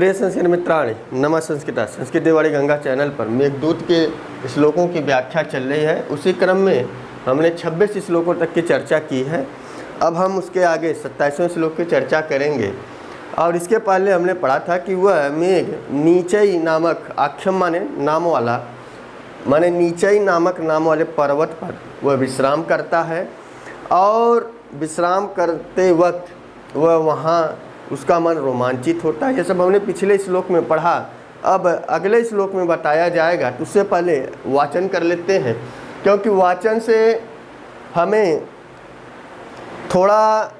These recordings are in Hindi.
प्रिय संस्कृत मित्राणि नमः संस्कृता संस्कृत देवाड़ी गंगा चैनल पर मेघदूत के श्लोकों की व्याख्या चल रही है। उसी क्रम में हमने 26 श्लोकों तक की चर्चा की है। अब हम उसके आगे 27वें श्लोक की चर्चा करेंगे। और इसके पहले हमने पढ़ा था कि वह मेघ नीचई नामक आख्यम माने नाम वाला माने नीचई नामक नाम वाले पर्वत पर वह विश्राम करता है और विश्राम करते वक्त वह वहाँ उसका मन रोमांचित होता है। ये सब हमने पिछले श्लोक में पढ़ा। अब अगले श्लोक में बताया जाएगा, तो उससे पहले वाचन कर लेते हैं, क्योंकि वाचन से हमें थोड़ा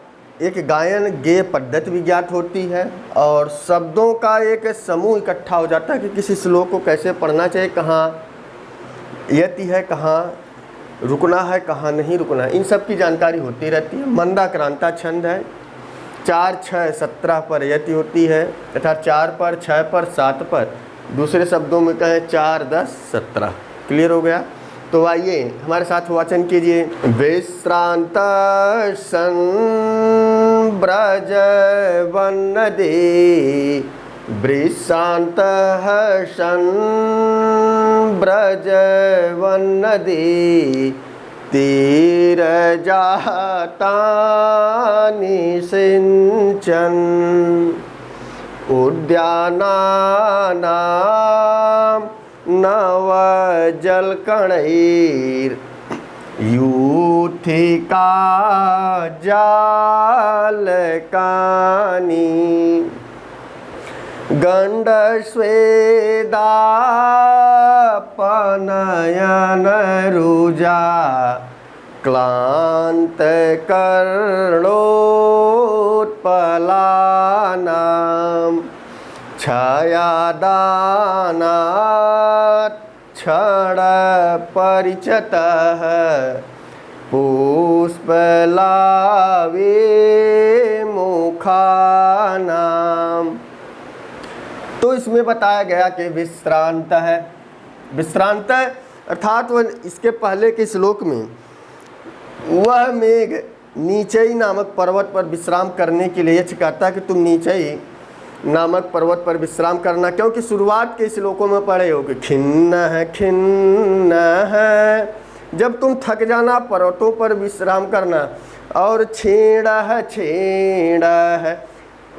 एक गायन गेय पद्धति भी ज्ञात होती है और शब्दों का एक समूह इकट्ठा हो जाता है कि किसी श्लोक को कैसे पढ़ना चाहिए, कहाँ यति है, कहाँ रुकना है, कहाँ नहीं रुकना है, इन सब की जानकारी होती रहती है। मंदाक्रांता छंद है, 4, 6, 17 पर यति होती है तथा 4 पर, 6 पर, 7 पर, दूसरे शब्दों में कहें 4, 10, 17। क्लियर हो गया? तो आइए हमारे साथ वाचन कीजिए। विश्रांत सन ब्रज वन्नदे वृषांत सन ब्रज वन्नदे तीर जातानि सिंचन उद्यानानां नव जलकणैर यूथिका जालकानि गंडस्वेदा पनयन रुजा क्लांत कर्णोत्पलानां छायादानात् क्षण परिचतः पुष्पलावे मुखानां। तो इसमें बताया गया कि विश्रांत है। विश्रांत अर्थात वह इसके पहले के श्लोक में वह मेघ नीचई नामक पर्वत पर विश्राम करने के लिए कहता है कि तुम नीचई नामक पर्वत पर विश्राम करना, क्योंकि शुरुआत के श्लोकों में पढ़े हो कि खिन्न है, जब तुम थक जाना पर्वतों पर विश्राम करना। और छेड़ है,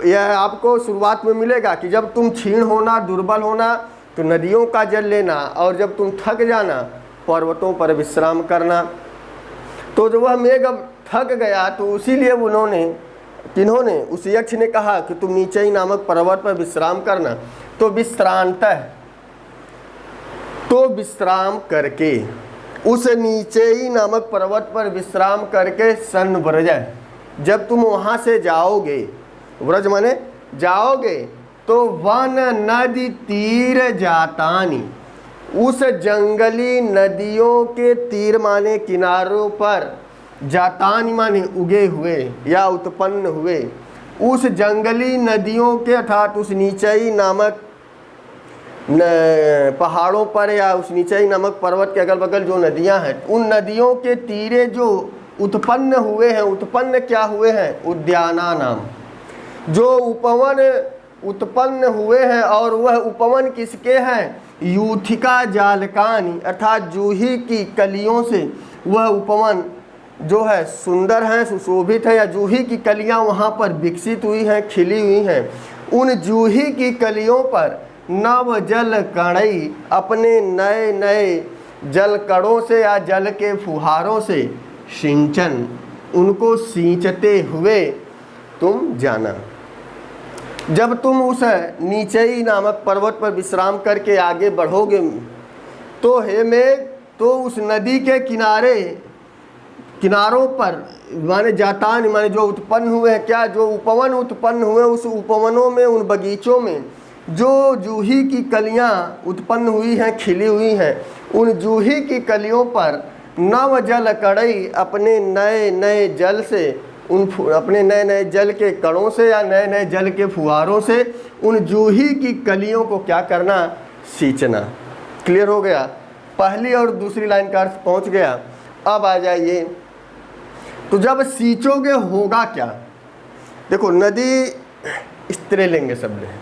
यह आपको शुरुआत में मिलेगा कि जब तुम क्षीण होना, दुर्बल होना तो नदियों का जल लेना, और जब तुम थक जाना पर्वतों पर विश्राम करना। तो जब वह मेघ अब थक गया तो इसीलिए किन्होंने उस यक्ष ने कहा कि तुम नीचई नामक पर्वत पर विश्राम करना। तो विश्रांत है, तो विश्राम करके उस नीचई नामक पर्वत पर विश्राम करके सन व्रज, जब तुम वहाँ से जाओगे, व्रज माने जाओगे, तो वन नदी तीर जातानी, उस जंगली नदियों के तीर माने किनारों पर, जातानी माने उगे हुए या उत्पन्न हुए, उस जंगली नदियों के अर्थात उस नीचई नामक पहाड़ों पर या उस नीचई नामक पर्वत के अगल बगल जो नदियां हैं, उन नदियों के तीरे जो उत्पन्न हुए हैं, उत्पन्न क्या हुए हैं? उद्याना नाम, जो उपवन उत्पन्न हुए हैं। और वह उपवन किसके हैं? यूथिका जालकानी, अर्थात जूही की कलियों से वह उपवन जो है सुंदर है, सुशोभित है, या जूही की कलियां वहाँ पर विकसित हुई हैं, खिली हुई हैं। उन जूही की कलियों पर नव जल कणई, अपने नए नए जल कणों से या जल के फुहारों से सिंचन, उनको सींचते हुए तुम जाना। जब तुम उस नीचई नामक पर्वत पर विश्राम करके आगे बढ़ोगे तो हे मेघ, तो उस नदी के किनारों पर माने जातान माने जो उत्पन्न हुए हैं, क्या जो उपवन उत्पन्न हुए, उस उपवनों में, उन बगीचों में जो जूही की कलियां उत्पन्न हुई हैं, खिली हुई हैं, उन जूही की कलियों पर नव जल कड़ई, अपने नए नए जल से, अपने नए नए जल के कणों से या नए नए जल के फुहारों से उन जूही की कलियों को क्या करना? सींचना। क्लियर हो गया? पहली और दूसरी लाइन का अर्थ पहुंच गया। अब आ जाइए, तो जब सींचोगे होगा क्या? देखो, नदी स्त्रीलिंग शब्द है,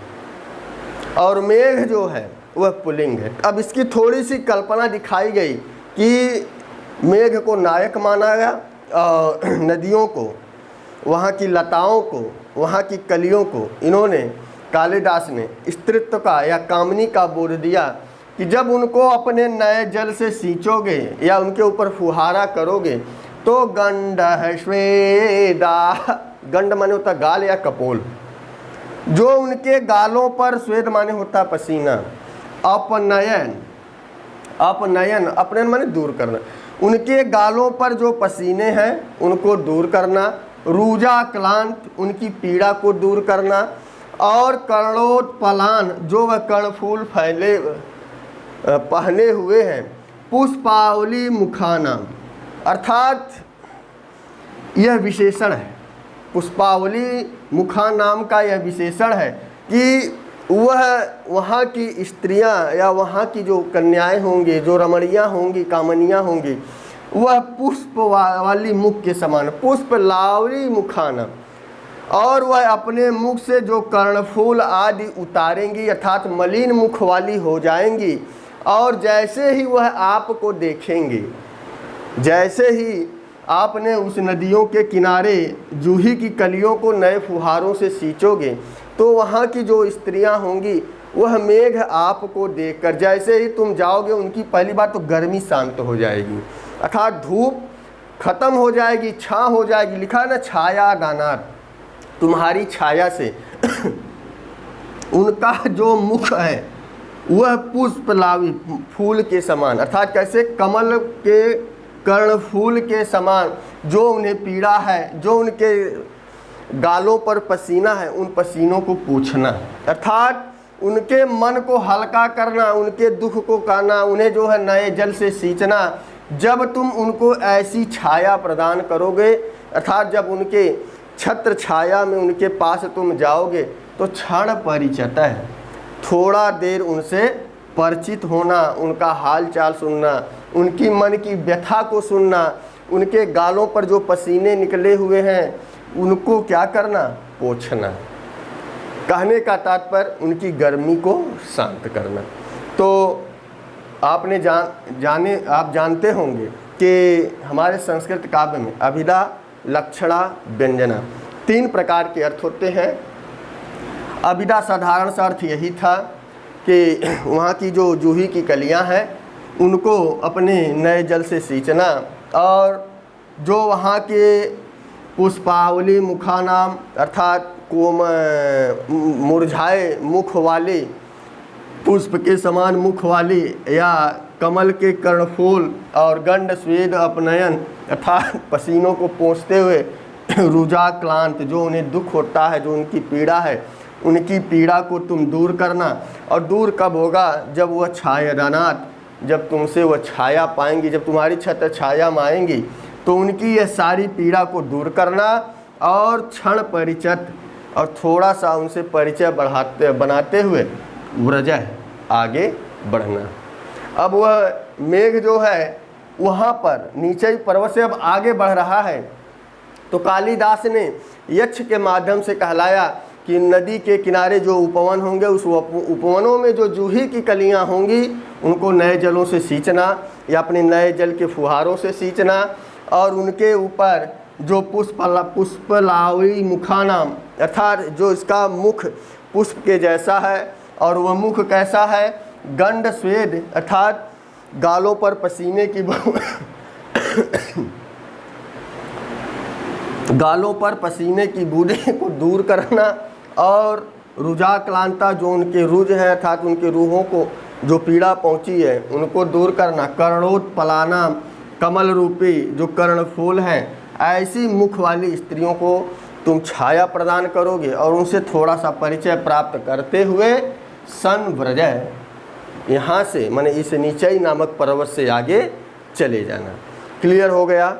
और मेघ जो है वह पुल्लिंग है। अब इसकी थोड़ी सी कल्पना दिखाई गई कि मेघ को नायक माना गया और नदियों को, वहाँ की लताओं को, वहाँ की कलियों को इन्होंने, कालिदास ने स्त्रीत्व का या कामनी का बोध दिया कि जब उनको अपने नए जल से सींचोगे या उनके ऊपर फुहारा करोगे तो गंड स्वेदा, गंड माने होता गाल या कपोल, जो उनके गालों पर, स्वेद माने होता पसीना, अपनयन, अपनयन अपनयन माने दूर करना, उनके गालों पर जो पसीने हैं उनको दूर करना, रूजा क्लांत उनकी पीड़ा को दूर करना, और कर्णोत्पलान जो वह कर्णफूल फैले पहने हुए हैं, पुष्पावली मुखाना, अर्थात यह विशेषण है, पुष्पावली मुखा नाम का यह विशेषण है कि वह वहाँ की स्त्रियाँ या वहाँ की जो कन्याएं होंगी, जो रमणियाँ होंगी, कामनियाँ होंगी, वह पुष्प वाली मुख के समान, पुष्प लावली मुखाना, और वह अपने मुख से जो कर्णफूल आदि उतारेंगी अर्थात मलिन मुख वाली हो जाएंगी। और जैसे ही वह आपको देखेंगे, जैसे ही आपने उस नदियों के किनारे जूही की कलियों को नए फुहारों से सींचोगे तो वहाँ की जो स्त्रियाँ होंगी वह मेघ आपको देखकर, जैसे ही तुम जाओगे उनकी पहली बात तो गर्मी शांत हो जाएगी, अर्थात धूप खत्म हो जाएगी, छाँ हो जाएगी। लिखा है ना, छाया गानार, तुम्हारी छाया से उनका जो मुख है वह पुष्पलावी फूल के समान, अर्थात कैसे, कमल के कर्णफूल के समान, जो उन्हें पीड़ा है, जो उनके गालों पर पसीना है, उन पसीनों को पोंछना, अर्थात उनके मन को हल्का करना, उनके दुख को कहना, उन्हें जो है नए जल से सींचना। जब तुम उनको ऐसी छाया प्रदान करोगे, अर्थात जब उनके छत्र छाया में उनके पास तुम जाओगे तो क्षण परिचित है, थोड़ा देर उनसे परिचित होना, उनका हाल चाल सुनना, उनकी मन की व्यथा को सुनना, उनके गालों पर जो पसीने निकले हुए हैं उनको क्या करना, पोंछना। कहने का तात्पर्य उनकी गर्मी को शांत करना। तो आपने आप जानते होंगे कि हमारे संस्कृत काव्य में अभिधा, लक्षणा, व्यंजना 3 प्रकार के अर्थ होते हैं। अभिधा साधारण सा अर्थ यही था कि वहाँ की जो जूही की कलियाँ हैं उनको अपने नए जल से सींचना, और जो वहाँ के पुष्पावली मुखानाम अर्थात मुरझाए मुख वाले, पुष्प के समान मुख वाली या कमल के कर्णफूल, और गंड स्वेद अपनयन अर्थात पसीनों को पोंछते हुए, रुजा क्लांत जो उन्हें दुख होता है, जो उनकी पीड़ा है, उनकी पीड़ा को तुम दूर करना। और दूर कब होगा, जब वह छायादानात, जब तुमसे वह छाया पाएंगी, जब तुम्हारी छत्र छाया में आएंगी तो उनकी यह सारी पीड़ा को दूर करना, और क्षण परिचित, और थोड़ा सा उनसे परिचय बनाते हुए व्रजह आगे बढ़ना। अब वह मेघ जो है वहाँ पर नीचे ही पर्वत से अब आगे बढ़ रहा है, तो कालिदास ने यक्ष के माध्यम से कहलाया कि नदी के किनारे जो उपवन होंगे, उस उपवनों में जो जूही की कलियां होंगी उनको नए जलों से सींचना या अपने नए जल के फुहारों से सींचना, और उनके ऊपर जो पुष्पलावी मुखानाम अर्थात जो इसका मुख पुष्प के जैसा है, और वह मुख कैसा है, गंड स्वेद अर्थात गालों पर पसीने की गालों पर पसीने की बूंदें को दूर करना, और रुजा क्लांता जो उनके रुज है अर्थात उनके रूहों को जो पीड़ा पहुंची है उनको दूर करना, कर्णोत्पलाना कमल रूपी जो कर्णफूल हैं, ऐसी मुख वाली स्त्रियों को तुम छाया प्रदान करोगे और उनसे थोड़ा सा परिचय प्राप्त करते हुए सन व्रजय, यहाँ से माने इस नीचई नामक पर्वत से आगे चले जाना। क्लियर हो गया।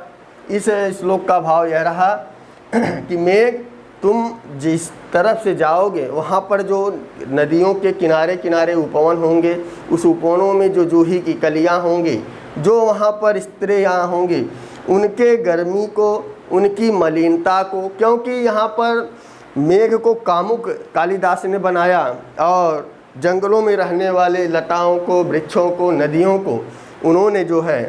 इस श्लोक का भाव यह रहा कि मेघ तुम जिस तरफ से जाओगे वहाँ पर जो नदियों के किनारे किनारे उपवन होंगे, उस उपवनों में जो जूही की कलियाँ होंगी, जो वहाँ पर स्त्रियाँ होंगी, उनके गर्मी को, उनकी मलिनता को, क्योंकि यहाँ पर मेघ को कामुक कालिदास ने बनाया और जंगलों में रहने वाले लताओं को, वृक्षों को, नदियों को उन्होंने जो है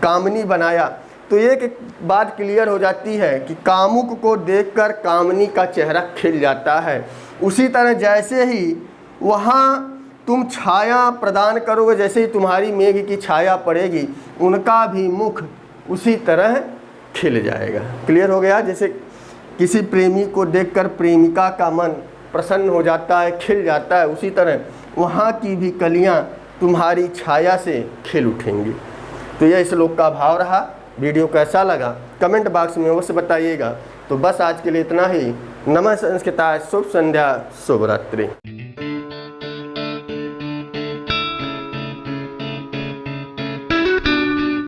कामनी बनाया। तो एक बात क्लियर हो जाती है कि कामुक को देखकर कामनी का चेहरा खिल जाता है। उसी तरह जैसे ही वहाँ तुम छाया प्रदान करोगे, जैसे ही तुम्हारी मेघ की छाया पड़ेगी, उनका भी मुख उसी तरह खिल जाएगा। क्लियर हो गया? जैसे किसी प्रेमी को देखकर प्रेमिका का मन प्रसन्न हो जाता है, खिल जाता है, उसी तरह वहाँ की भी कलियाँ तुम्हारी छाया से खिल उठेंगी। तो यह श्लोक का भाव रहा। वीडियो कैसा लगा कमेंट बॉक्स में अवश्य बताइएगा। तो बस आज के लिए इतना ही। नमः संस्कृताय, शुभ संध्या, शुभ रात्रि।